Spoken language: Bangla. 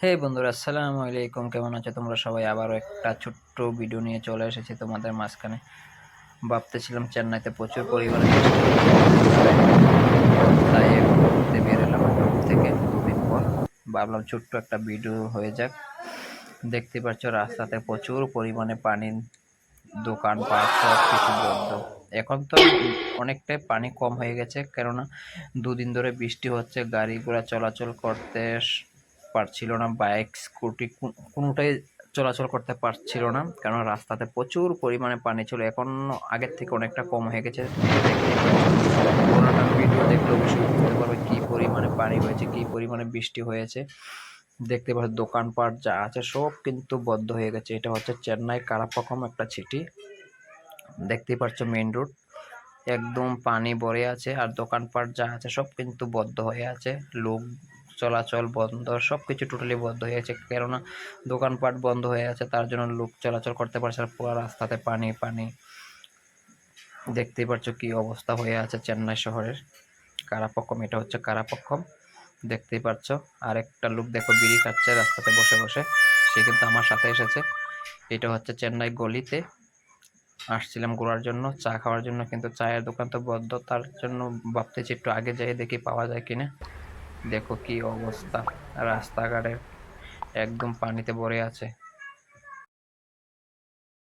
হে বন্ধুরা, আসসালামু আলাইকুম। কেমন আছো তোমরা সবাই? আবারও একটা ছোট্ট ভিডিও নিয়ে চলে এসেছি তোমাদের মাঝখানে। ভাবতেছিলাম চেন্নাইতে প্রচুর পরিমাণে বৃষ্টি হচ্ছে, তাই একটু ঘুরতে বের এলাম রুম থেকে দুদিন পর। ভাবলাম ছোট্ট একটা ভিডিও হয়ে যাক। দেখতে পাচ্ছ রাস্তাতে প্রচুর পরিমাণে পানি, দোকানপাট সব কিছু বন্ধ। এখন তো অনেকটাই পানি কম হয়ে গেছে, কেননা দুদিন ধরে বৃষ্টি হচ্ছে, গাড়ি ঘোড়া চলাচল করতে পারছিল না, বাইক স্কুটি কোনোটাই চলাচল করতে পারছিল না, কারণ রাস্তাতে প্রচুর পরিমাণে পানি ছিল। এখন আগের থেকে অনেকটা কম হয়ে গেছে। দেখতেই পাচ্ছ, পুরোটা ভিডিও দেখলে অবশ্যই বুঝতে পারবে কি পরিমাণে পানি হয়েছে, কি পরিমাণে বৃষ্টি হয়েছে। দেখতে পাচ্ছ দোকানপাট যা আছে সব কিন্তু বন্ধ হয়ে গেছে। এটা হচ্ছে চেন্নাই কারাপাকম একটা সিটি। দেখতেই পাচ্ছ মেইন রোড একদম পানি ভরে আছে, আর দোকানপাট যা আছে সব কিন্তু বন্ধ হয়ে আছে। লোক চলাচল বন্ধ, সবকিছু টোটালি বন্ধ হয়ে আছে, কেননা দোকানপাট বন্ধ হয়ে আছে, তার জন্য লোক চলাচল করতে পারছে না। পুরো রাস্তাতে পানি পানি। দেখতেই পাচ্ছ কি অবস্থা হয়ে আছে চেন্নাই শহরের। কারাপক্কম, এটা হচ্ছে কারাপক্কম। দেখতেই পাচ্ছ আর একটা লোক দেখো বিড়ি খাচ্ছে রাস্তাতে বসে বসে, সে কিন্তু আমার সাথে এসেছে। এটা হচ্ছে চেন্নাই গলিতে আসছিলাম ঘোরার জন্য, চা খাওয়ার জন্য, কিন্তু চায়ের দোকান তো বন্ধ, তার জন্য ভাবতেছি একটু আগে যাই দেখি পাওয়া যায় কিনা। দেখো কি অবস্থা রাস্তাঘাটের, একদম পানিতে ভরে আছে।